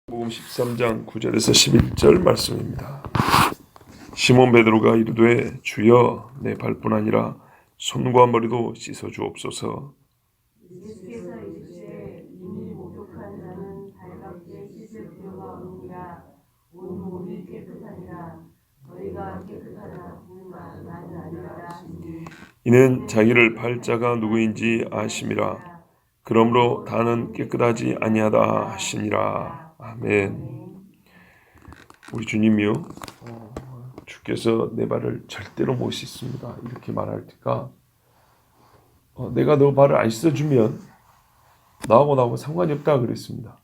복음 13장 9절에서 11절 말씀입니다. 시몬 베드로가 이르되 주여 내 발뿐 아니라 손과 머리도 씻어 주옵소서. 예수께서 이르시되 이미 목욕한 자는 발밖에 씻을 필요가 없느니라. 온 몸이 깨끗하니라. 너희가 깨끗하다 뿐만 나는 아니라. 이는 자기를 발자가 누구인지 아심이라. 그러므로 다는 깨끗하지 아니하다 하시니라. 아멘. 우리 주님이요, 주께서 내 발을 절대로 못 씻습니다 이렇게 말할 때가 내가 너 발을 안 씻어주면 나하고 상관이 없다 그랬습니다.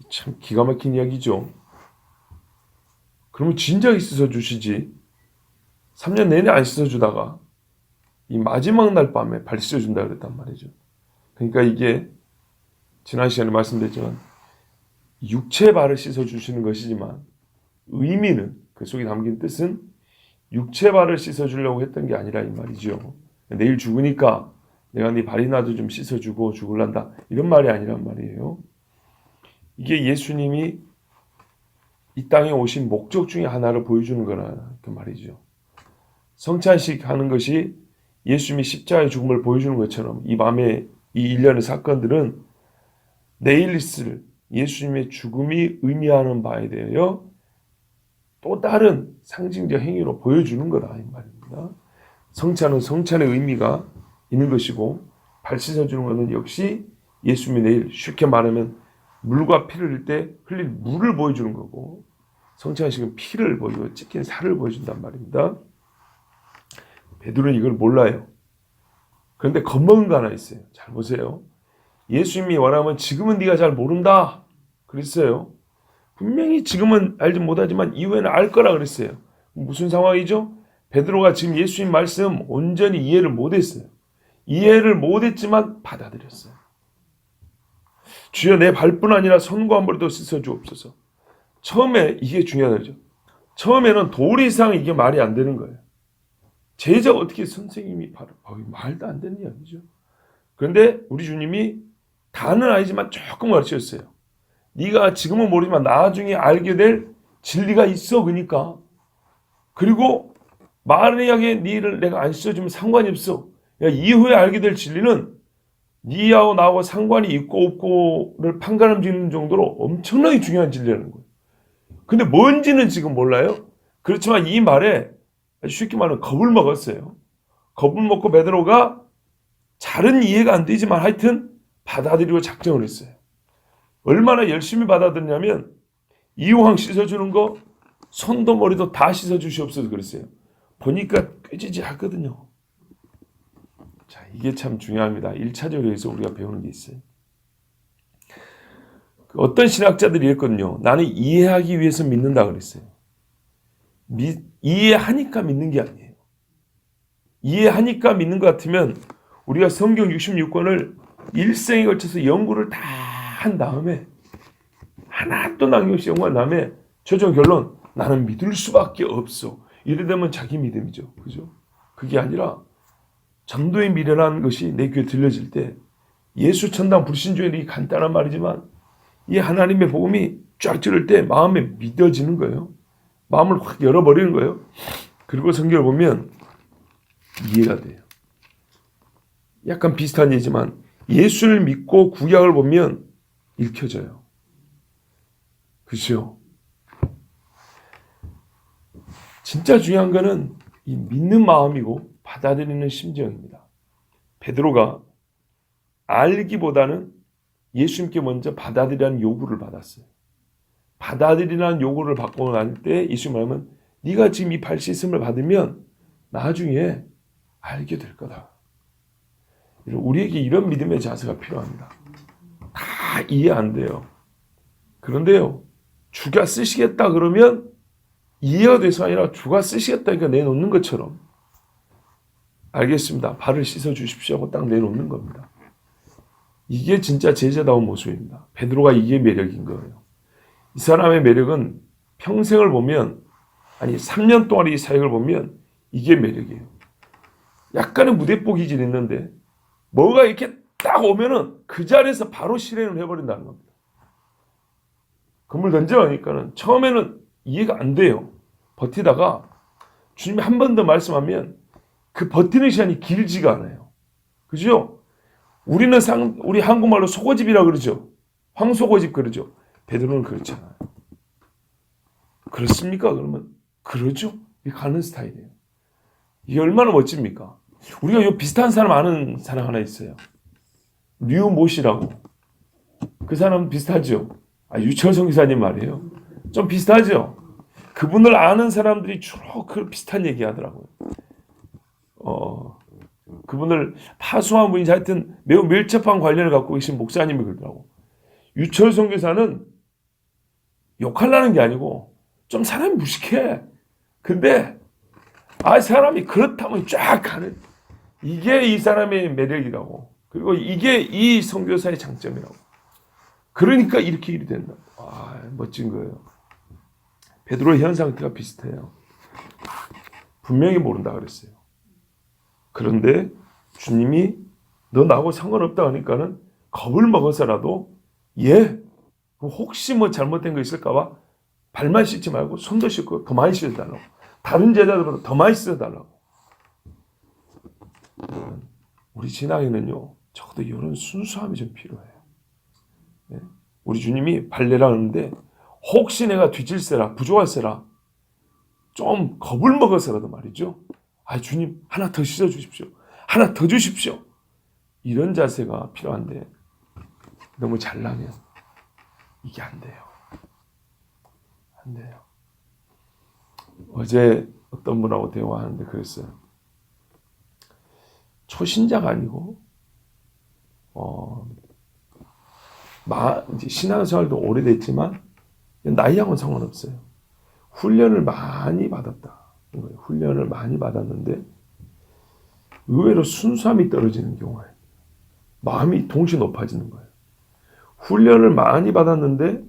참 기가 막힌 이야기죠. 그러면 진작에 씻어주시지 3년 내내 안 씻어주다가 이 마지막 날 밤에 발 씻어준다 그랬단 말이죠. 그러니까 이게 지난 시간에 말씀드렸지만 육체 발을 씻어주시는 것이지만 의미는, 그 속에 담긴 뜻은 육체 발을 씻어주려고 했던 게 아니라 이 말이죠. 내일 죽으니까 내가 네 발이나도 좀 씻어주고 죽을란다 이런 말이 아니란 말이에요. 이게 예수님이 이 땅에 오신 목적 중에 하나를 보여주는 거라 그 말이죠. 성찬식 하는 것이 예수님이 십자가의 죽음을 보여주는 것처럼 이 밤에 이 일련의 사건들은 내일 있을 예수님의 죽음이 의미하는 바에 대하여 또 다른 상징적 행위로 보여주는 거다 이 말입니다. 성찬은 성찬의 의미가 있는 것이고 발 씻어주는 것은 역시 예수님이 내일 쉽게 말하면 물과 피를 흘릴 때 흘릴 물을 보여주는 거고, 성찬식은 피를 보이고 찢긴 살을 보여준단 말입니다. 베드로는 이걸 몰라요. 그런데 겁먹은 거 하나 있어요. 잘 보세요. 예수님이 원하면 지금은 네가 잘 모른다 그랬어요. 분명히 지금은 알지 못하지만 이후에는 알 거라 그랬어요. 무슨 상황이죠? 베드로가 지금 예수님 말씀 온전히 이해를 못했어요. 이해를 못했지만 받아들였어요. 주여 내 발뿐 아니라 손과 머리도 씻어 주옵소서. 처음에 이게 중요하죠. 처음에는 도리상 이게 말이 안 되는 거예요. 제자가 어떻게 선생님이 말도 안 되는 이야기죠. 그런데 우리 주님이 다는 아니지만 조금 가르쳤어요. 네가 지금은 모르지만 나중에 알게 될 진리가 있어. 그러니까 그리고 만약에 네를 내가 안 씻어주면 상관이 없어. 이후에 알게 될 진리는 네하고 나하고 상관이 있고 없고를 판가름짓는 정도로 엄청나게 중요한 진리라는 거예요. 근데 뭔지는 지금 몰라요. 그렇지만 이 말에 쉽게 말하면 겁을 먹었어요. 겁을 먹고 베드로가 잘은 이해가 안 되지만 하여튼 받아들이고 작정을 했어요. 얼마나 열심히 받아들였냐면 이왕 씻어주는 거 손도 머리도 다 씻어주시옵소서 그랬어요. 보니까 꾀지지하거든요. 자, 이게 참 중요합니다. 1차적으로 해서 우리가 배우는 게 있어요. 어떤 신학자들이 이랬거든요. 나는 이해하기 위해서 믿는다 그랬어요. 이해하니까 믿는 게 아니에요. 이해하니까 믿는 것 같으면 우리가 성경 66권을 일생에 걸쳐서 연구를 다 한 다음에 하나도 남김없이 연구한 다음에 최종 결론 나는 믿을 수밖에 없어. 이래 되면 자기 믿음이죠. 그죠? 그게 아니라 전도의 미래라는 것이 내 귀에 들려질 때 예수 천당 불신주의 이 간단한 말이지만 이 하나님의 복음이 쫙 들을 때 마음에 믿어지는 거예요. 마음을 확 열어버리는 거예요. 그리고 성경을 보면 이해가 돼요. 약간 비슷한 얘기지만 예수를 믿고 구약을 보면 읽혀져요. 그렇죠? 진짜 중요한 거는 이 믿는 마음이고 받아들이는 심정입니다. 베드로가 알기보다는 예수님께 먼저 받아들이라는 요구를 받았어요. 받아들이라는 요구를 받고 난 때 예수님 말하면 네가 지금 이 발 씻음을 받으면 나중에 알게 될 거다. 우리에게 이런 믿음의 자세가 필요합니다. 다 이해 안 돼요. 그런데요, 주가 쓰시겠다 그러면 이해가 돼서 아니라 주가 쓰시겠다니까 내놓는 것처럼 알겠습니다. 발을 씻어 주십시오 하고 딱 내놓는 겁니다. 이게 진짜 제자다운 모습입니다. 베드로가 이게 매력인 거예요. 이 사람의 매력은 평생을 보면, 아니 3년 동안 이 사역을 보면 이게 매력이에요. 약간의 무대뽀기질이 있는데 뭐가 이렇게 딱 오면은 그 자리에서 바로 실행을 해버린다는 겁니다. 그물 던져가니까는 처음에는 이해가 안 돼요. 버티다가 주님이 한 번 더 말씀하면 그 버티는 시간이 길지가 않아요. 그죠? 우리 한국말로 속어집이라 그러죠. 황속어집 그러죠. 베드로는 그렇지 않아요. 그렇습니까? 그러면 그러죠. 이게 가는 스타일이에요. 이게 얼마나 멋집니까? 우리가 요 비슷한 사람 아는 사람 하나 있어요. 류모씨라고. 그 사람 비슷하죠? 유철성 기사님 말이에요. 좀 비슷하죠? 그분을 아는 사람들이 주로 그 비슷한 얘기 하더라고요. 그분을 파수한 분이 하여튼 매우 밀접한 관련을 갖고 계신 목사님이 그러더라고. 유철성 기사는 욕하려는 게 아니고 좀 사람이 무식해. 근데 사람이 그렇다면 쫙 가는 이게 이 사람의 매력이라고. 그리고 이게 이 선교사의 장점이라고. 그러니까 이렇게 일이 된다. 멋진 거예요. 베드로의 현 상태가 비슷해요. 분명히 모른다 그랬어요. 그런데 주님이 너 나하고 상관없다 하니까는 겁을 먹어서라도 혹시 뭐 잘못된 거 있을까 봐 발만 씻지 말고 손도 씻고 더 많이 씻어달라고. 다른 제자들보다 더 많이 씻어달라고. 우리 신앙에는요, 적어도 이런 순수함이 좀 필요해요. 우리 주님이 발레라 하는데 혹시 내가 뒤질세라 부족할세라 좀 겁을 먹어서라도 말이죠. 주님 하나 더 씻어주십시오. 하나 더 주십시오. 이런 자세가 필요한데 너무 잘나면 이게 안 돼요. 안 돼요. 어제 어떤 분하고 대화하는데 그랬어요. 초신자가 아니고 이제 신앙생활도 오래됐지만 나이하고는 상관없어요. 훈련을 많이 받았다. 훈련을 많이 받았는데 의외로 순수함이 떨어지는 경우에 마음이 동시에 높아지는 거예요. 훈련을 많이 받았는데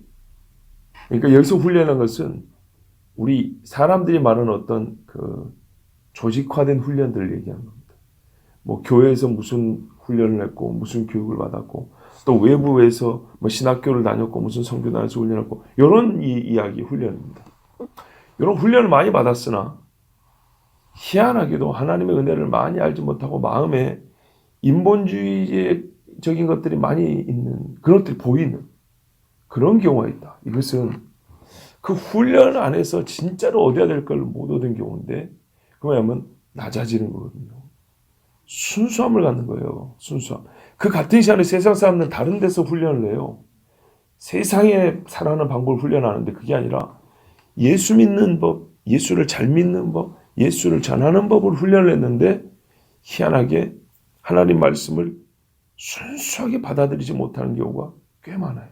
그러니까 여기서 훈련한 것은 우리 사람들이 말하는 어떤 그 조직화된 훈련들을 얘기하는 겁니다. 뭐 교회에서 무슨 훈련을 했고 무슨 교육을 받았고 또 외부에서 뭐 신학교를 다녔고 무슨 선교단에서 훈련했고 이런 이야기 훈련입니다. 이런 훈련을 많이 받았으나 희한하게도 하나님의 은혜를 많이 알지 못하고 마음에 인본주의적인 것들이 많이 있는 그런 것들이 보이는 그런 경우가 있다. 이것은 그 훈련 안에서 진짜로 얻어야 될 걸 못 얻은 경우인데 그 뭐냐면 낮아지는 거거든요. 순수함을 갖는 거예요. 순수함. 그 같은 시간에 세상 사람들은 다른 데서 훈련을 해요. 세상에 살아가는 방법을 훈련하는데 그게 아니라 예수 믿는 법, 예수를 잘 믿는 법, 예수를 전하는 법을 훈련을 했는데 희한하게 하나님 말씀을 순수하게 받아들이지 못하는 경우가 꽤 많아요.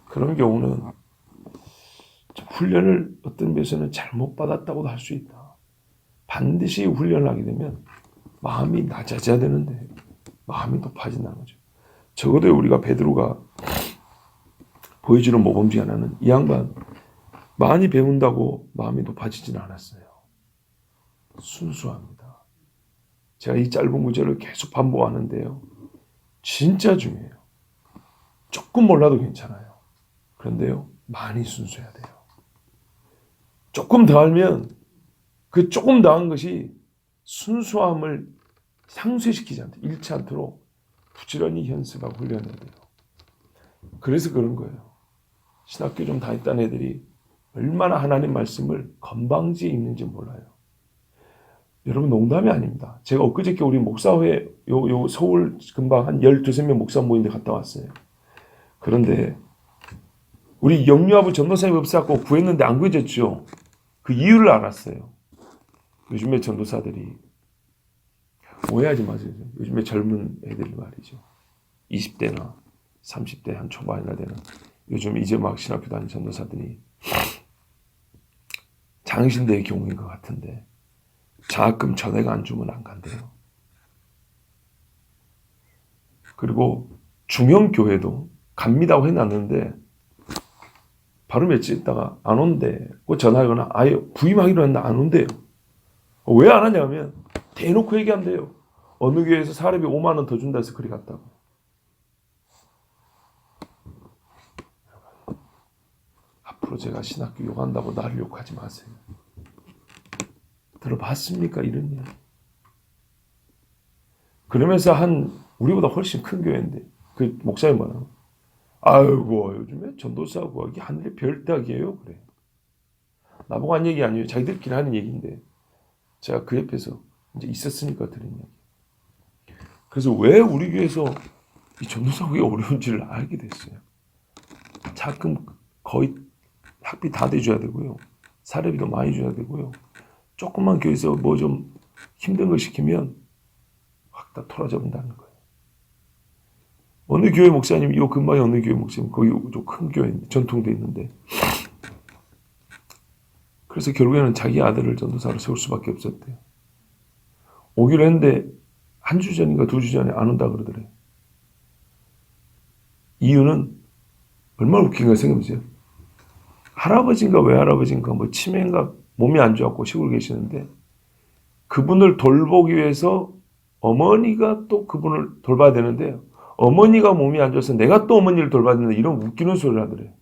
그런 경우는 훈련을 어떤 면에서는 잘못 받았다고도 할 수 있다. 반드시 훈련을 하게 되면 마음이 낮아져야 되는데 마음이 높아진다는 거죠. 적어도 우리가 베드로가 보여주는 모범 중에 하나는 이 양반 많이 배운다고 마음이 높아지지는 않았어요. 순수합니다. 제가 이 짧은 구절을 계속 반복하는데요. 진짜 중요해요. 조금 몰라도 괜찮아요. 그런데요. 많이 순수해야 돼요. 조금 더 알면 그 조금 더한 것이 순수함을 상쇄시키지 않도록 잃지 않도록 부지런히 연습하고 훈련해야 돼요. 그래서 그런 거예요. 신학교 좀 다녔던 애들이 얼마나 하나님 말씀을 건방지게 읽는지 몰라요. 여러분 농담이 아닙니다. 제가 엊그저께 우리 목사회 요 서울 금방 한 12명 목사 모임에 갔다 왔어요. 그런데 우리 영유아부 전도사님 없어갖고 구했는데 안 구해졌죠. 그 이유를 알았어요. 요즘에 전도사들이 오해하지 마세요. 요즘에 젊은 애들 말이죠. 20대나 30대 한 초반이나 되는 요즘 이제 막 신학교 다니는 전도사들이 장신대의 경우인 것 같은데 장학금 전액 안 주면 안 간대요. 그리고 중형교회도 갑니다고 해놨는데 바로 며칠 있다가 안 온대. 꼭 전화하거나 아예 부임하기로 했는데 안 온대요. 왜 안 하냐면 대놓고 얘기한대요. 어느 교회에서 사례비 5만 원 더 준다 해서 그리 갔다고. 앞으로 제가 신학교 욕한다고 나를 욕하지 마세요. 들어봤습니까? 이런 일. 그러면서 우리보다 훨씬 큰 교회인데 그 목사님 뭐라고? 아이고 요즘에 전도사 구하기 하늘의 별따기예요. 그래. 나보고 한 얘기 아니에요. 자기들끼리 하는 얘기인데 제가 그 옆에서 이제 있었으니까 들은 얘기. 그래서 왜 우리 교회에서 이 전도사 구하기 어려운지를 알게 됐어요. 자금 거의 학비 다 대줘야 되고요. 사례비도 많이 줘야 되고요. 조금만 교회에서 뭐 좀 힘든 거 시키면 확 다 토라져본다는 거예요. 어느 교회 목사님, 이 근방에 어느 교회 목사님, 거기 좀 큰 교회인데, 전통도 있는데. 그래서 결국에는 자기 아들을 전도사로 세울 수밖에 없었대요. 오기로 했는데, 한 주 전인가 2주 전에 안 온다 그러더래요. 이유는, 얼마나 웃긴가 생각해보세요. 할아버지인가 외할아버지인가 뭐 치매인가 몸이 안 좋았고 시골 계시는데, 그분을 돌보기 위해서 어머니가 또 그분을 돌봐야 되는데요. 어머니가 몸이 안 좋아서 내가 또 어머니를 돌봐야 되는데 이런 웃기는 소리를 하더래요.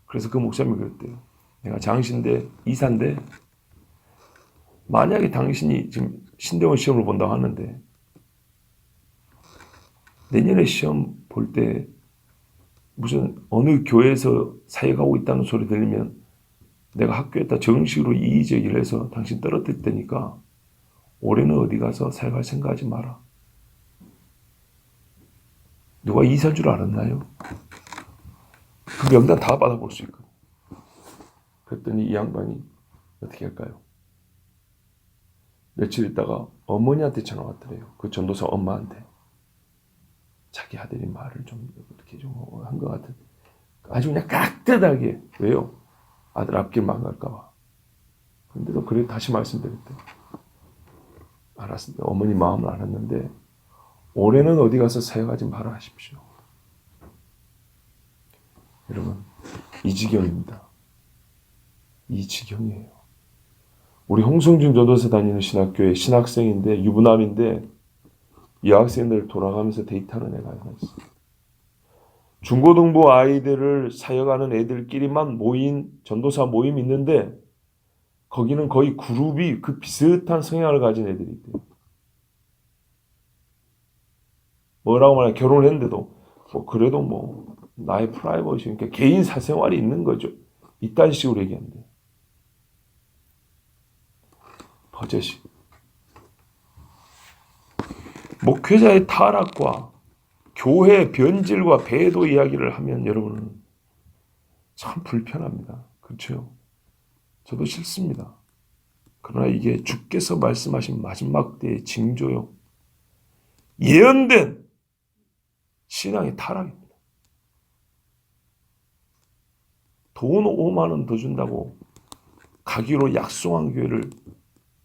그래서 그 목사님이 그랬대요. 내가 장신대 이사인데 만약에 당신이 지금 신대원 시험을 본다고 하는데 내년에 시험 볼 때 무슨 어느 교회에서 사역하고 있다는 소리 들리면 내가 학교에다 정식으로 이의제기를 해서 당신 떨어뜨릴 테니까 올해는 어디 가서 사역할 생각하지 마라. 누가 이사인 줄 알았나요? 그 명단 다 받아볼 수 있거든요. 그랬더니 이 양반이 어떻게 할까요? 며칠 있다가 어머니한테 전화 왔더래요. 그 전도사 엄마한테. 자기 아들이 말을 좀 이렇게 좀 한 것 같은. 아주 그냥 깍듯하게. 왜요? 아들 앞길 망갈까 봐. 근데도 그래 다시 말씀드렸대요. 알았습니다. 어머니 마음을 알았는데 올해는 어디 가서 사역하지 말아 하십시오. 여러분, 이 지경입니다. 이 지경이에요. 우리 홍성준 전도사 다니는 신학교에 신학생인데 유부남인데 여학생들 돌아가면서 데이트하는 애가 하나 있어요. 중고등부 아이들을 사역하는 애들끼리만 모인 전도사 모임이 있는데 거기는 거의 그룹이 그 비슷한 성향을 가진 애들이 있대요. 뭐라고 말하면 결혼을 했는데도 뭐 그래도 뭐 나의 프라이버시, 그러니까 개인 사생활이 있는 거죠. 이딴 식으로 얘기하는데 버젓이 목회자의 타락과 교회 변질과 배도 이야기를 하면 여러분은 참 불편합니다. 그렇죠? 저도 싫습니다. 그러나 이게 주께서 말씀하신 마지막 때의 징조요. 예언된 신앙의 타락입니다. 돈 5만 원 더 준다고 가기로 약속한 교회를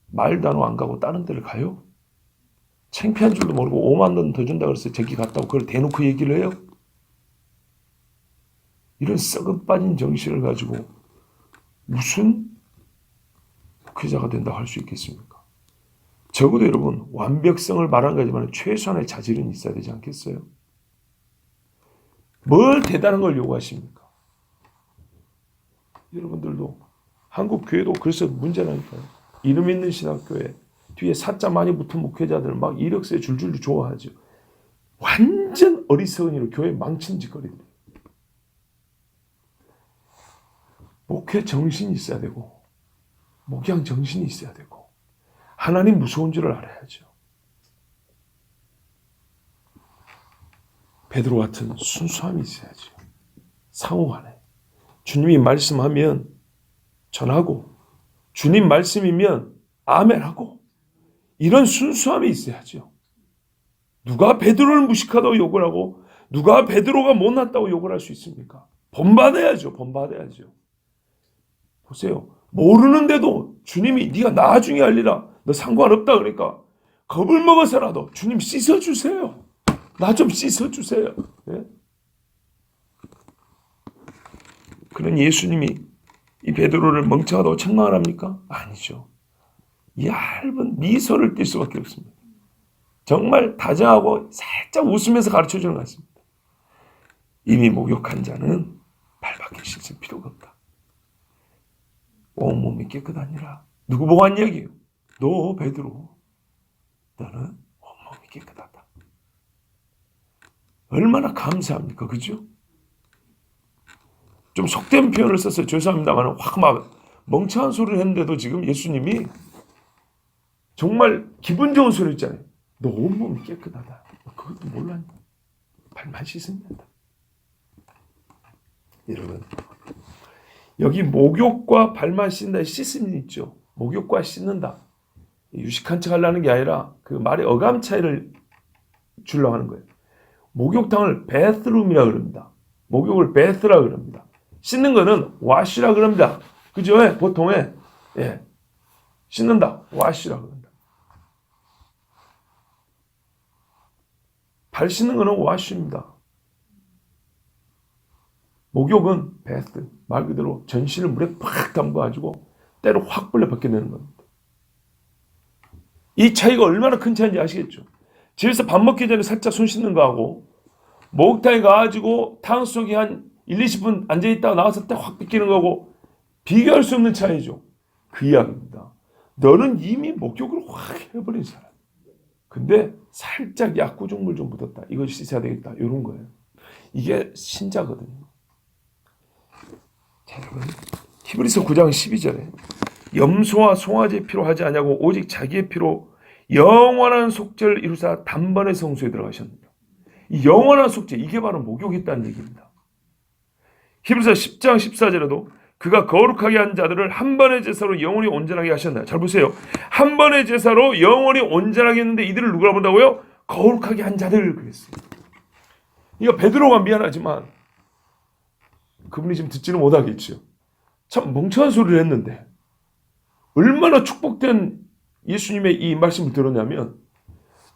말도 안 하고 안 가고 다른 데를 가요? 창피한 줄도 모르고 5만 원 더 준다고 해서 저기 갔다고 그걸 대놓고 얘기를 해요? 이런 썩어 빠진 정신을 가지고 무슨 목회자가 된다고 할 수 있겠습니까? 적어도 여러분 완벽성을 말한 거지만 최소한의 자질은 있어야 되지 않겠어요? 뭘 대단한 걸 요구하십니까? 여러분들도 한국 교회도 그래서 문제라니까요. 이름 있는 신학교에 뒤에 사자 많이 붙은 목회자들 막 이력서에 줄줄 좋아하죠. 완전 어리석은 일로 교회 망친 짓거리들. 목회 정신이 있어야 되고 목양 정신이 있어야 되고 하나님 무서운 줄을 알아야죠. 베드로 같은 순수함이 있어야죠. 상호간에 주님이 말씀하면 전하고 주님 말씀이면 아멘하고 이런 순수함이 있어야죠. 누가 베드로를 무식하다고 욕을 하고 누가 베드로가 못났다고 욕을 할 수 있습니까? 본받아야죠. 본받아야죠. 보세요. 모르는데도 주님이 네가 나중에 알리라. 너 상관없다 그러니까 겁을 먹어서라도 주님 씻어주세요. 나 좀 씻어주세요. 네? 그런 예수님이 이 베드로를 멍청하다고 책망을 합니까? 아니죠. 얇은 미소를 띌 수밖에 없습니다. 정말 다정하고 살짝 웃으면서 가르쳐주는 것 같습니다. 이미 목욕한 자는 발밖에 씻을 필요가 없다. 온몸이 깨끗하니라. 누구 보고 한 얘기예요? 너 베드로, 너는 온몸이 깨끗하다. 얼마나 감사합니까? 그죠? 좀 속된 표현을 썼어요. 죄송합니다만 확 막 멍청한 소리를 했는데도 지금 예수님이 정말 기분 좋은 소리 있잖아요. 너 온몸이 깨끗하다. 그것도 몰랐냐? 발만 씻으면 된다. 여러분, 여기 목욕과 발만 씻는다, 씻음이 있죠. 목욕과 씻는다. 유식한 척 하려는 게 아니라 그 말의 어감 차이를 주려고 하는 거예요. 목욕탕을 베스룸이라 그럽니다. 목욕을 베스라 그럽니다. 씻는 거는 와시라 그럽니다. 그죠? 보통 씻는다, 와시라 그럽니다. 발 씻는 거는 와시입니다. 목욕은 베스, 말 그대로 전신을 물에 팍 담가가지고 때로 확 불려 벗겨내는 겁니다. 이 차이가 얼마나 큰 차이인지 아시겠죠? 집에서 밥 먹기 전에 살짝 손 씻는 거하고 목욕탕에 가가지고 탕 속에 한 1, 20분 앉아있다가 나와서 때 확 벗기는 거하고 비교할 수 없는 차이죠. 그 이야기입니다. 너는 이미 목욕을 확 해버린 사람. 근데 살짝 약구종물 좀 묻었다. 이걸 씻어야 되겠다. 이런 거예요. 이게 신자거든요. 자, 여러분, 히브리서 9장 12절에 염소와 송아지의 피로 하지 아니하고 오직 자기의 피로 영원한 속죄를 이루사 단번에 성소에 들어가셨느니라. 이 영원한 속죄, 이게 바로 목욕이 있다는 얘기입니다. 히브리서 10장 14절에도 그가 거룩하게 한 자들을 한 번의 제사로 영원히 온전하게 하셨나요? 잘 보세요. 한 번의 제사로 영원히 온전하게 했는데 이들을 누구라 본다고요? 거룩하게 한 자들 그랬어요. 이거 베드로가 미안하지만 그분이 지금 듣지는 못하겠죠. 참 멍청한 소리를 했는데 얼마나 축복된 예수님의 이 말씀을 들었냐면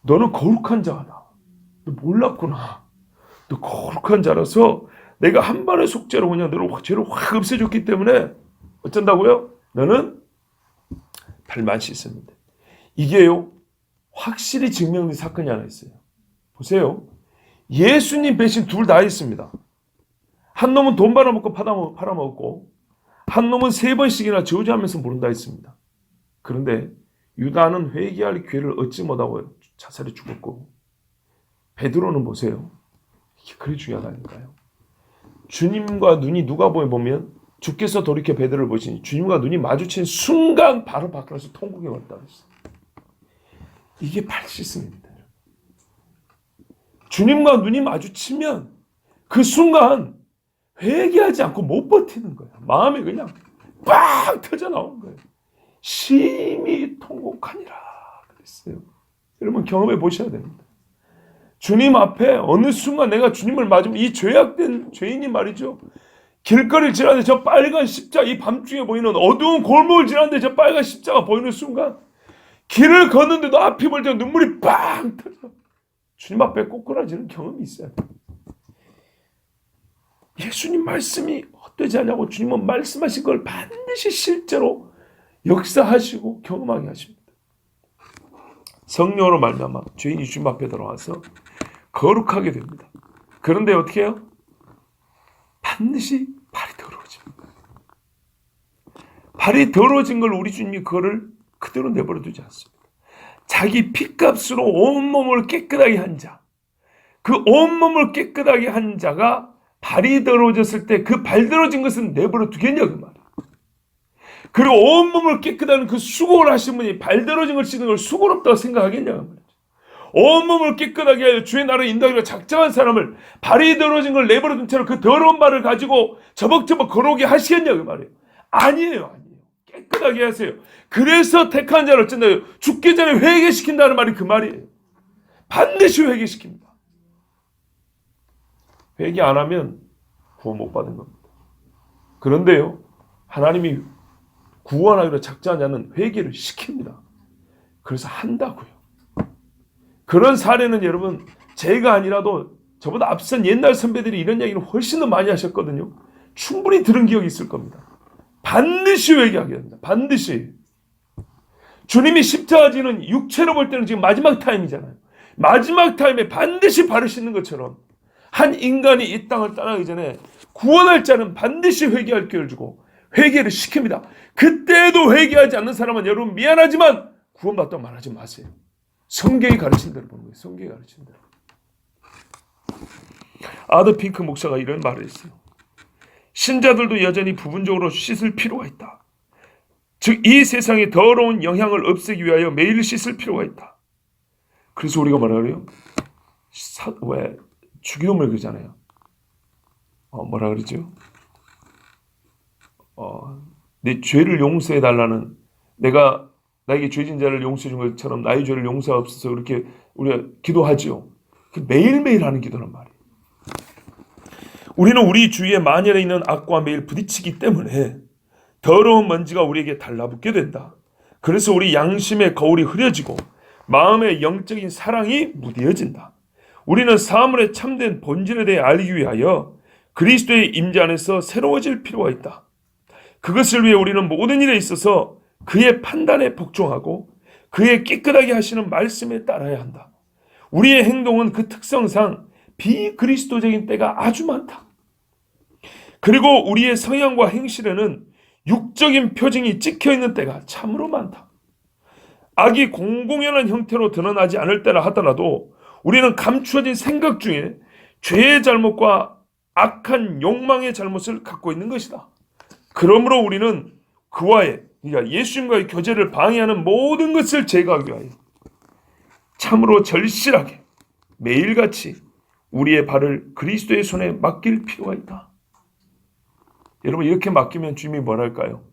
너는 거룩한 자다. 너 몰랐구나. 너 거룩한 자라서 내가 한 번의 속죄로 그냥 너를 죄를 확 없애줬기 때문에 어쩐다고요? 너는 발만 씻으면 돼. 이게요, 확실히 증명된 사건이 하나 있어요. 보세요. 예수님 배신 둘 다 있습니다. 한 놈은 돈 받아먹고 팔아먹었고 한 놈은 3번씩이나 저주하면서 모른다 했습니다. 그런데 유다는 회개할 기회를 얻지 못하고 자살해 죽었고 베드로는 보세요. 이게 그리 중요하다니까요. 주님과 눈이 누가 보면 주께서 돌이켜 베드로를 보시니 주님과 눈이 마주친 순간 바로 밖으로서 통곡에 왔다고 했어요. 이게 발씻음입니다. 주님과 눈이 마주치면 그 순간 회개하지 않고 못 버티는 거예요. 마음이 그냥 빡 터져 나오는 거예요. 심히 통곡하니라 그랬어요. 여러분 경험해 보셔야 됩니다. 주님 앞에 어느 순간 내가 주님을 맞으면 이 죄악된 죄인이 말이죠. 길거리를 지나는데 저 빨간 십자가, 이 밤중에 보이는 어두운 골목을 지나는데 저 빨간 십자가 보이는 순간 길을 걷는데도 앞이 볼 때 눈물이 빵 터져. 주님 앞에 꼬꾸라지는 경험이 있어요. 예수님 말씀이 헛되지 않냐고 주님은 말씀하신 걸 반드시 실제로 역사하시고 경험하게 하십니다. 성령으로 말미암아 죄인이 주님 앞에 들어와서 거룩하게 됩니다. 그런데 어떻게 해요? 반드시 발이 더러워집니다. 발이 더러워진 걸 우리 주님이 그거를 그대로 내버려 두지 않습니다. 자기 피값으로 온몸을 깨끗하게 한 자, 그 온몸을 깨끗하게 한 자가 발이 더러워졌을 때 그 발 더러워진 것은 내버려 두겠냐 그 말이에요. 그리고 온몸을 깨끗하는 그 수고를 하신 분이 발 더러워진 걸 씻는 걸 수고롭다고 생각하겠냐 그 말이에요. 온몸을 깨끗하게 하여 주의 나라를 인도하기로 작정한 사람을 발이 더러워진 걸 내버려 둔 채로 그 더러운 발을 가지고 저벅저벅 걸어오게 하시겠냐 그 말이에요. 아니에요. 깨끗하게 하세요. 그래서 택한 자를 어쩐다요? 죽기 전에 회개시킨다는 말이 그 말이에요. 반드시 회개시킵니다. 회개 안 하면 구원 못 받은 겁니다. 그런데요, 하나님이 구원하기로 작정한 자는 회개를 시킵니다. 그래서 한다고요. 그런 사례는 여러분 제가 아니라도 저보다 앞선 옛날 선배들이 이런 얘기를 훨씬 더 많이 하셨거든요. 충분히 들은 기억이 있을 겁니다. 반드시 회개하게 됩니다. 반드시. 주님이 십자가 지는 육체로 볼 때는 지금 마지막 타임이잖아요. 마지막 타임에 반드시 발을 씻는 것처럼 한 인간이 이 땅을 떠나기 전에 구원할 자는 반드시 회개할 기회를 주고 회개를 시킵니다. 그때도 회개하지 않는 사람은 여러분 미안하지만 구원받다고 말하지 마세요. 성경이 가르친 대로 보는 거예요. 성경이 가르친 대로. 아더 핑크 목사가 이런 말을 했어요. 신자들도 여전히 부분적으로 씻을 필요가 있다. 즉 이 세상의 더러운 영향을 없애기 위하여 매일 씻을 필요가 있다. 그래서 우리가 뭐라 그래요? 왜 주기도문을 그러잖아요. 뭐라 그러죠? 내 죄를 용서해 달라는, 내가 나에게 죄진 자를 용서해 준 것처럼 나의 죄를 용서하옵소서, 그렇게 우리가 기도하지요. 매일매일 하는 기도란 말이에요. 우리는 우리 주위에 만연해 있는 악과 매일 부딪히기 때문에 더러운 먼지가 우리에게 달라붙게 된다. 그래서 우리 양심의 거울이 흐려지고 마음의 영적인 사랑이 무뎌진다. 우리는 사물의 참된 본질에 대해 알기 위하여 그리스도의 임재 안에서 새로워질 필요가 있다. 그것을 위해 우리는 모든 일에 있어서 그의 판단에 복종하고 그의 깨끗하게 하시는 말씀에 따라야 한다. 우리의 행동은 그 특성상 비그리스도적인 때가 아주 많다. 그리고 우리의 성향과 행실에는 육적인 표징이 찍혀있는 때가 참으로 많다. 악이 공공연한 형태로 드러나지 않을 때라 하더라도 우리는 감추어진 생각 중에 죄의 잘못과 악한 욕망의 잘못을 갖고 있는 것이다. 그러므로 우리는 그와의, 그러니까 예수님과의 교제를 방해하는 모든 것을 제거하기 위하여 참으로 절실하게 매일같이 우리의 발을 그리스도의 손에 맡길 필요가 있다. 여러분, 이렇게 맡기면 주님이 뭐랄까요?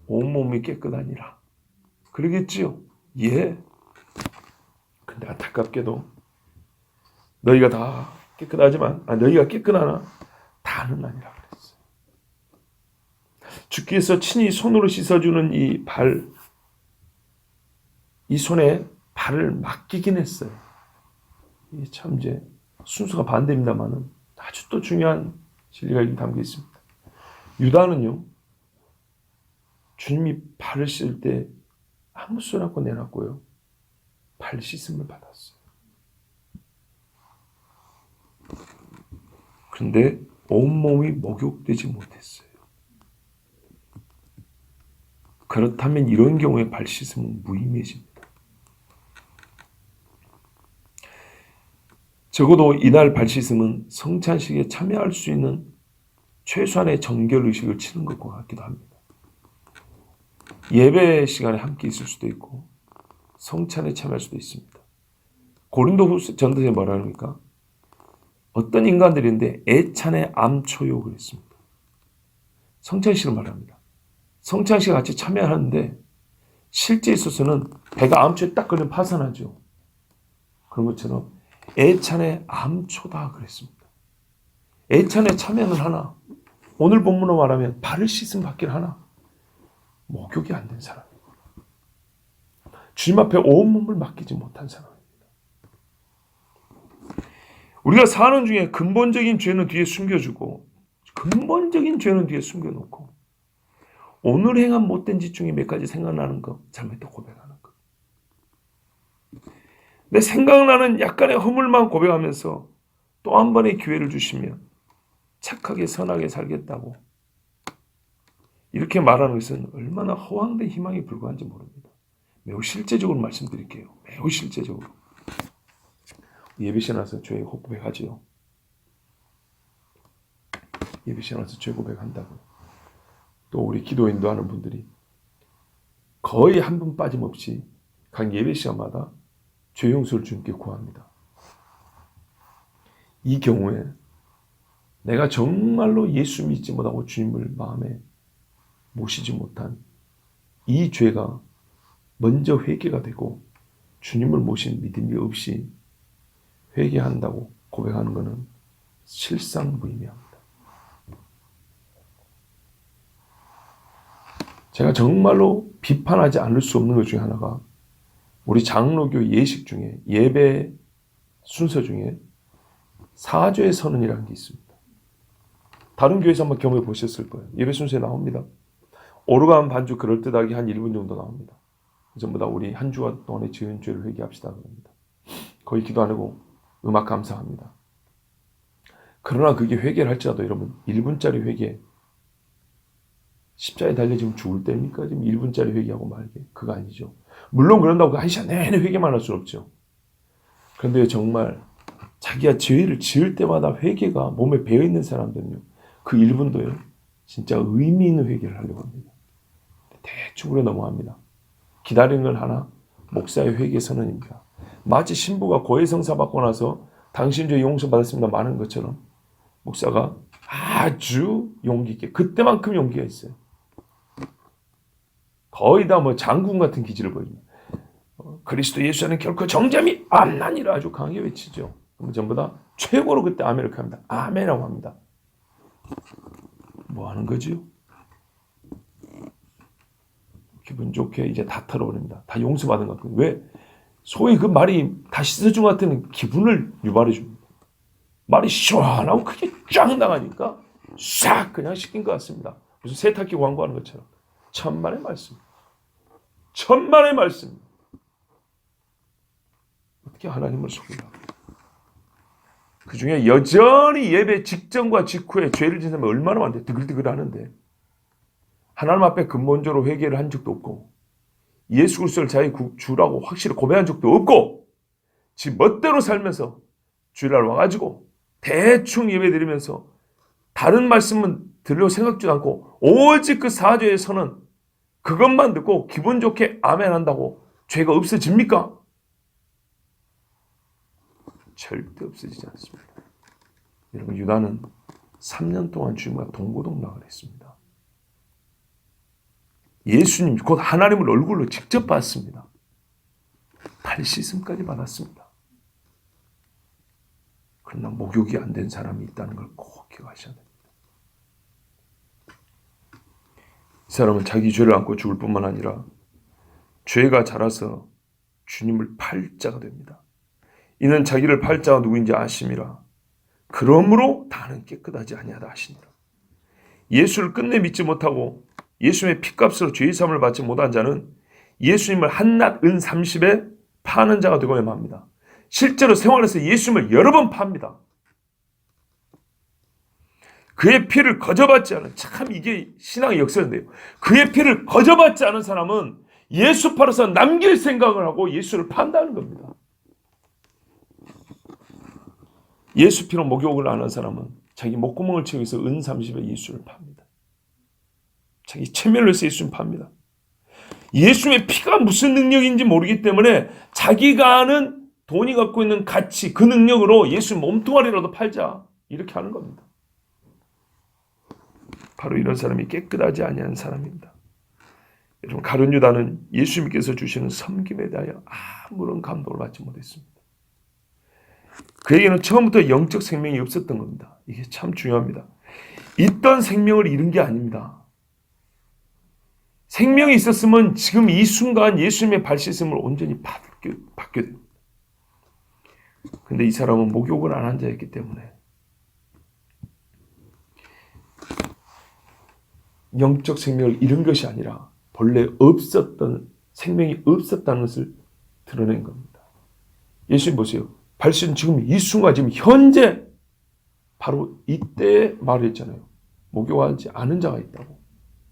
온몸이 깨끗하니라 그러겠지요? 예. 근데 안타깝게도 너희가 다 깨끗하지만 너희가 깨끗하나 다는 아니라 그랬어요. 주께서 친히 손으로 씻어주는 이 발, 이 손에 발을 맡기긴 했어요. 이게 참 이제 순서가 반대입니다만은 아주 또 중요한 진리가 여기 담겨 있습니다. 유다는요, 주님이 발을 씻을 때 아무 소리 않고 내놨고요, 발 씻음을 받았어요. 그런데 온몸이 목욕되지 못했어요. 그렇다면 이런 경우에 발 씻음은 무의미해집니다. 적어도 이날 발 씻음은 성찬식에 참여할 수 있는 최소한의 정결의식을 치는 것과 같기도 합니다. 예배 시간에 함께 있을 수도 있고 성찬에 참여할 수도 있습니다. 고린도후서 전서에 뭐라 합니까? 어떤 인간들인데 애찬의 암초요 그랬습니다. 성찬식을 말합니다. 성찬식에 같이 참여하는데 실제 있어서는 배가 암초에 딱 걸리면 파산하죠. 그런 것처럼 애찬의 암초다 그랬습니다. 애찬에 참여는 하나, 오늘 본문으로 말하면 발을 씻음 받기를 하나, 목욕이 안 된 사람이고 주님 앞에 온몸을 맡기지 못한 사람입니다. 우리가 사는 중에 근본적인 죄는 뒤에 숨겨주고 근본적인 죄는 뒤에 숨겨놓고 오늘 행한 못된 짓 중에 몇 가지 생각나는 거 잘못했다 고백하는 거, 내 생각나는 약간의 허물만 고백하면서 또 한 번의 기회를 주시면 착하게 선하게 살겠다고 이렇게 말하는 것은 얼마나 허황된 희망에 불과한지 모릅니다. 매우 실제적으로 말씀드릴게요. 매우 실제적으로. 예배실 나서 죄 고백하지요. 예배실 나서 죄 고백한다고요. 또 우리 기도 인도하는 분들이 거의 한 분 빠짐없이 각 예배 시간마다 죄 용서를 주님께 구합니다. 이 경우에 내가 정말로 예수 믿지 못하고 주님을 마음에 모시지 못한 이 죄가 먼저 회개가 되고 주님을 모신 믿음이 없이 회개한다고 고백하는 것은 실상 무의미합니다. 제가 정말로 비판하지 않을 수 없는 것 중에 하나가 우리 장로교 예식 중에 예배 순서 중에 사죄 선언이라는 게 있습니다. 다른 교회에서 한번 경험해 보셨을 거예요. 예배 순서에 나옵니다. 오르간 반주 그럴듯하게 한 1분 정도 나옵니다. 전부 다 우리 한 주간 동안의 지은 죄를 회개합시다 그럽니다. 거의 기도 안 하고 음악 감상합니다. 그러나 그게 회개를 할지라도 여러분 1분짜리 회개 십자가에 달려 지금 죽을 때입니까? 지금 1분짜리 회개하고 말게. 그거 아니죠. 물론 그런다고 그 한 시간 내내 회개만 할 수는 없죠. 그런데 정말 자기가 죄를 지을 때마다 회개가 몸에 배어있는 사람들은요. 그 1분도요. 진짜 의미 있는 회개를 하려고 합니다. 대충으로 넘어갑니다. 기다리는 건 하나, 목사의 회개 선언입니다. 마치 신부가 고해성사 받고 나서 당신 죄 용서받았습니다 말하는 것처럼 목사가 아주 용기 있게, 그때만큼 용기가 있어요. 거의 다 뭐 장군 같은 기질을 보입니다. 그리스도 예수 안에 결코 정죄함이 없나니라 아주 강하게 외치죠. 전부 다 최고로 그때 아멘을 합니다. 아멘이라고 합니다. 뭐 하는 거지요? 기분 좋게 이제 다 털어버립니다. 다 용서받은 것 같아요. 왜? 소위 그 말이 다 씻어준 것 같은 기분을 유발해 줍니다. 말이 시원하고 크게 쫙 나가니까 싹 그냥 씻긴 것 같습니다. 무슨 세탁기 광고하는 것처럼. 천만의 말씀. 천만의 말씀. 어떻게 하나님을 속이나? 그 중에 여전히 예배 직전과 직후에 죄를 지은 사람이 얼마나 많은데 드글드글 하는데 하나님 앞에 근본적으로 회개를 한 적도 없고 예수 그리스도를 자기 주라고 확실히 고백한 적도 없고 지 멋대로 살면서 주일날 와가지고 대충 예배 드리면서 다른 말씀은 들으려고 생각지도 않고 오직 그 사죄의 선언 그것만 듣고 기분 좋게 아멘 한다고 죄가 없어집니까? 절대 없어지지 않습니다. 여러분 유다는 3년 동안 주님과 동고동락을 했습니다. 예수님 곧 하나님을 얼굴로 직접 봤습니다. 발 씻음까지 받았습니다. 그러나 목욕이 안 된 사람이 있다는 걸 꼭 기억하셔야 됩니다. 이 사람은 자기 죄를 안고 죽을 뿐만 아니라 죄가 자라서 주님을 팔 자가 됩니다. 이는 자기를 팔 자가 누구인지 아심이라. 그러므로 다는 깨끗하지 아니하다 하시니라. 예수를 끝내 믿지 못하고 예수님의 피값으로 죄의 사함을 받지 못한 자는 예수님을 한낱 은 30에 파는 자가 되고 맙니다. 실제로 생활에서 예수님을 여러 번 팝니다. 그의 피를 거저받지 않은, 참 이게 신앙의 역사인데요. 그의 피를 거저받지 않은 사람은 예수 팔아서 남길 생각을 하고 예수를 판다는 겁니다. 예수 피로 목욕을 안 한 사람은 자기 목구멍을 채우기 위해서 은 30에 예수를 팝니다. 자기 체면을 위해서 예수를 팝니다. 예수의 피가 무슨 능력인지 모르기 때문에 자기가 아는 돈이 갖고 있는 가치, 그 능력으로 예수 몸뚱아리라도 팔자 이렇게 하는 겁니다. 바로 이런 사람이 깨끗하지 아니한 사람입니다. 여러분 가룟 유다는 예수님께서 주시는 섬김에 대하여 아무런 감동을 받지 못했습니다. 그에게는 처음부터 영적 생명이 없었던 겁니다. 이게 참 중요합니다. 있던 생명을 잃은 게 아닙니다. 생명이 있었으면 지금 이 순간 예수님의 발 씻음을 온전히 받게 됩니다. 그런데 이 사람은 목욕을 안 한 자였기 때문에 영적 생명을 잃은 것이 아니라 본래 없었던 생명이 없었다는 것을 드러낸 겁니다. 예수님 보세요. 발 씻은 지금 이 순간 지금 현재 바로 이때 말을 했잖아요. 목욕하지 않은 자가 있다고.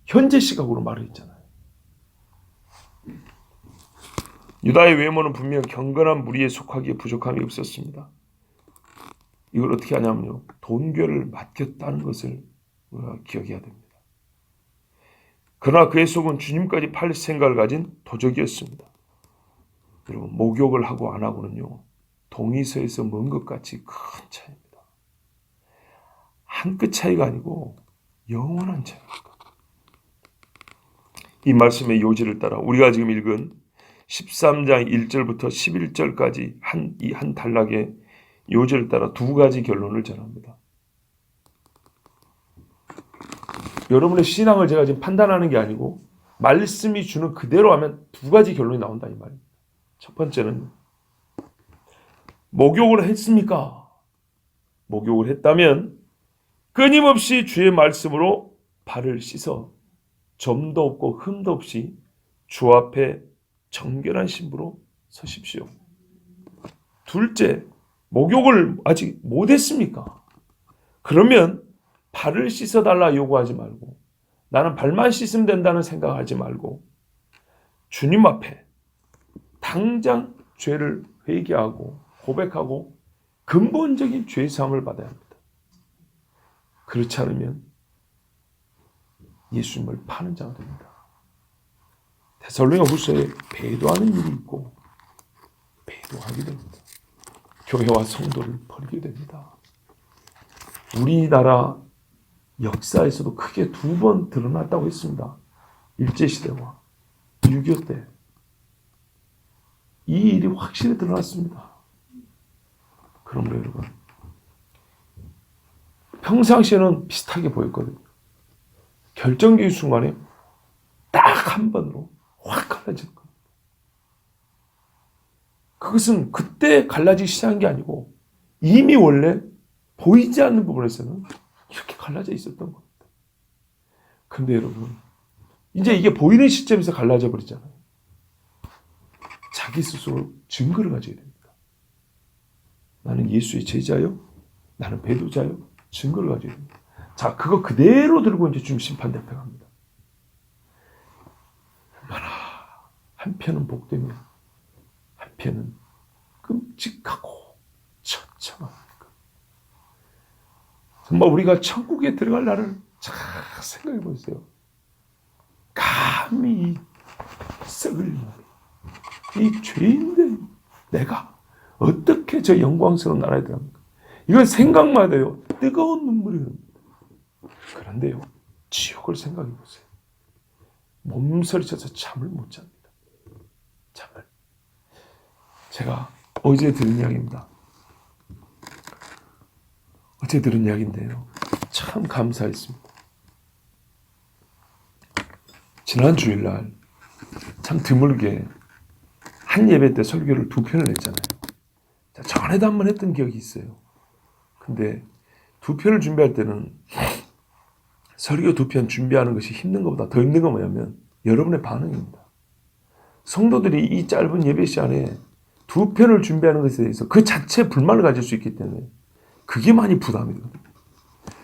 현재 시각으로 말을 했잖아요. 유다의 외모는 분명 경건한 무리에 속하기에 부족함이 없었습니다. 이걸 어떻게 하냐면요. 돈괴를 맡겼다는 것을 우리가 기억해야 됩니다. 그러나 그의 속은 주님까지 팔릴 생각을 가진 도적이었습니다. 여러분 목욕을 하고 안 하고는요. 동의서에서 먼 것 같이 큰 차이입니다. 한 끗 차이가 아니고 영원한 차이입니다. 이 말씀의 요지를 따라 우리가 지금 읽은 13장 1절부터 11절까지 이 한 단락의 요지를 따라 두 가지 결론을 전합니다. 여러분의 신앙을 제가 지금 판단하는 게 아니고 말씀이 주는 그대로 하면 두 가지 결론이 나온다 이 말입니다. 첫 번째는 목욕을 했습니까? 목욕을 했다면 끊임없이 주의 말씀으로 발을 씻어 점도 없고 흠도 없이 주 앞에 정결한 신부로 서십시오. 둘째, 목욕을 아직 못했습니까? 그러면 발을 씻어달라 요구하지 말고 나는 발만 씻으면 된다는 생각하지 말고 주님 앞에 당장 죄를 회개하고 고백하고 근본적인 죄 사함을 받아야 합니다. 그렇지 않으면 예수님을 파는 자가 됩니다. 데살로니가후서에 배도하는 일이 있고 배도하게 됩니다. 교회와 성도를 버리게 됩니다. 우리나라 역사에서도 크게 2번 드러났다고 했습니다. 일제시대와 6.25 때. 이 일이 확실히 드러났습니다. 그러므로 여러분, 평상시에는 비슷하게 보였거든요. 결정적인 순간에 딱 한 번으로 확 갈라지는 겁니다. 그것은 그때 갈라지기 시작한 게 아니고 이미 원래 보이지 않는 부분에서는 이렇게 갈라져 있었던 겁니다. 그런데 여러분, 이제 이게 보이는 시점에서 갈라져 버리잖아요. 자기 스스로 증거를 가져야 됩니다. 나는 예수의 제자요? 나는 배도자요? 증거를 가져야 됩니다. 자, 그거 그대로 들고 이제 주님 심판대 앞에 갑니다. 얼마나 한편은 복되며 한편은 끔찍하고 처참합니까? 정말 우리가 천국에 들어갈 날을 잘 생각해 보세요. 감히 썩을 이 죄인된 내가 어떻게 저 영광스러운 나라에 들어갑니까? 이건 생각만 해요. 뜨거운 눈물이 흐릅니다. 그런데요, 지옥을 생각해 보세요. 몸서리쳐서 잠을 못 잡니다. 잠을. 제가 어제 들은 이야기입니다. 어제 들은 이야기인데요, 참 감사했습니다. 지난 주일날 참 드물게 한 예배 때 설교를 2편을 했잖아요. 전에도 한번 했던 기억이 있어요. 근데 2편을 준비할 때는 설교 2편 준비하는 것이 힘든 것보다 더 힘든 건 뭐냐면 여러분의 반응입니다. 성도들이 이 짧은 예배 시간에 2편을 준비하는 것에 대해서 그 자체 불만을 가질 수 있기 때문에 그게 많이 부담이 되거든요.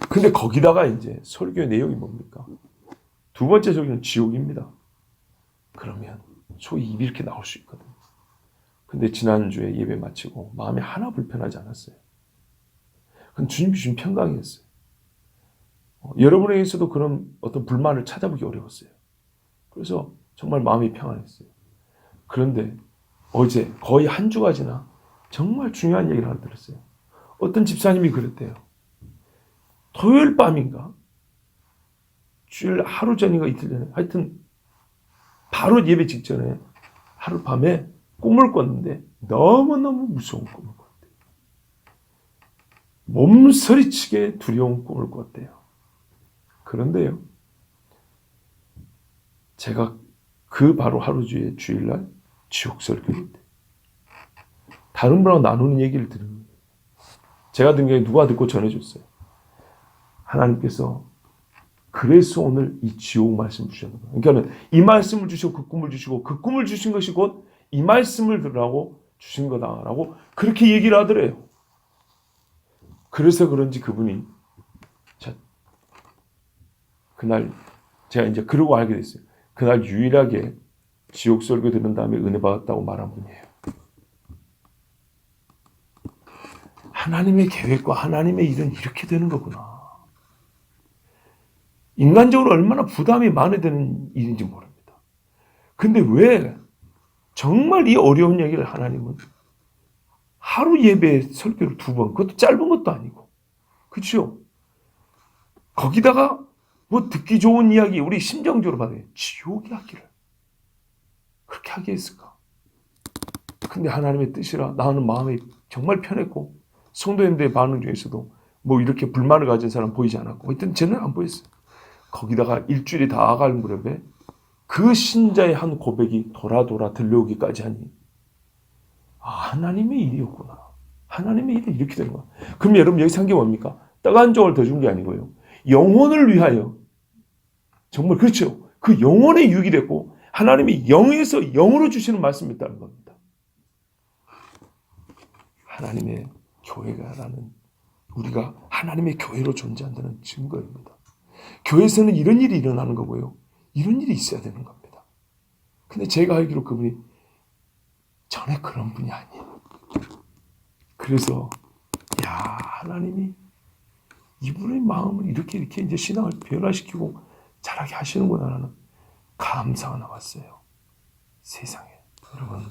근데 거기다가 이제 설교의 내용이 뭡니까? 2번째 설교는 지옥입니다. 그러면 소위 입이 이렇게 나올 수 있거든요. 근데 지난주에 예배 마치고 마음이 하나 불편하지 않았어요. 그건 주님이 주신 평강이었어요. 여러분에게서도 그런 어떤 불만을 찾아보기 어려웠어요. 그래서 정말 마음이 평안했어요. 그런데 어제 거의 한 주가 지나 정말 중요한 얘기를 하나 들었어요. 어떤 집사님이 그랬대요. 토요일 밤인가? 주일 하루 전인가 이틀 전에, 하여튼 바로 예배 직전에 하룻밤에 꿈을 꿨는데 너무너무 무서운 꿈을 꿨대요. 몸서리치게 두려운 꿈을 꿨대요. 그런데요, 제가 그 바로 하루 뒤에 주일날 지옥 설교를 때 다른 분하고 나누는 얘기를 들은 거예요. 제가 듣는 게 누가 듣고 전해줬어요. 하나님께서 그래서 오늘 이 지옥 말씀을 주셨는 거예요. 그러니까 이 말씀을 주시고 그 꿈을 주시고 그 꿈을 주신 것이 곧 이 말씀을 들으라고 주신 거다라고 그렇게 얘기를 하더래요. 그래서 그런지 그분이 그날 제가 이제 그러고 알게 됐어요. 그날 유일하게 지옥 설교 들은 다음에 은혜 받았다고 말한 분이에요. 하나님의 계획과 하나님의 일은 이렇게 되는 거구나. 인간적으로 얼마나 부담이 많이 되는 일인지 모릅니다. 근데 왜 정말 이 어려운 얘기를 하나님은 하루 예배 설교를 2번, 그것도 짧은 것도 아니고, 그렇죠? 거기다가 뭐 듣기 좋은 이야기, 우리 심정적으로 받아요. 지옥 이야기를 그렇게 하게 했을까? 근데 하나님의 뜻이라 나는 마음이 정말 편했고, 성도님들의 반응 중에서도 뭐 이렇게 불만을 가진 사람 보이지 않았고, 하여튼 저는 안 보였어요. 거기다가 일주일이 다 아갈 무렵에 그 신자의 한 고백이 돌아 들려오기까지 하니, 아, 하나님의 일이었구나. 하나님의 일이 이렇게 된 거야. 그럼 여러분 여기서 한 게 뭡니까? 떡 한 조각을 더 준 게 아니고요. 영혼을 위하여, 정말 그렇죠. 그 영혼의 유익이 됐고 하나님이 영에서 영으로 주시는 말씀이 있다는 겁니다. 하나님의 교회가라는, 우리가 하나님의 교회로 존재한다는 증거입니다. 교회에서는 이런 일이 일어나는 거고요. 이런 일이 있어야 되는 겁니다. 근데 제가 알기로 그분이 전에 그런 분이 아니에요. 그래서 하나님이 이분의 마음을 이렇게 이제 신앙을 변화시키고 자라게 하시는구나라는 감사가 나왔어요. 세상에. 여러분,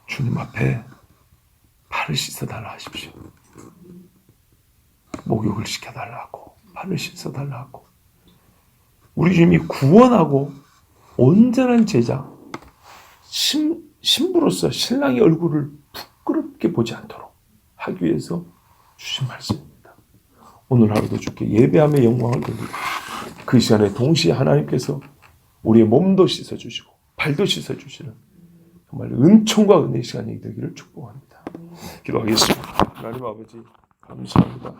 주님 앞에 발을 씻어달라 하십시오. 목욕을 시켜달라고, 발을 씻어달라고. 우리 주님이 구원하고 온전한 제자, 신부로서 신랑의 얼굴을 부끄럽게 보지 않도록 하기 위해서 주신 말씀입니다. 오늘 하루도 주께 예배함의 영광을 돌리고 그 시간에 동시에 하나님께서 우리의 몸도 씻어주시고 발도 씻어주시는 정말 은총과 은혜의 시간이 되기를 축복합니다. 기도하겠습니다. 하나님 아버지 감사합니다.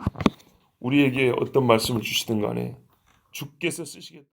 우리에게 어떤 말씀을 주시든 간에 주께서 쓰시겠다.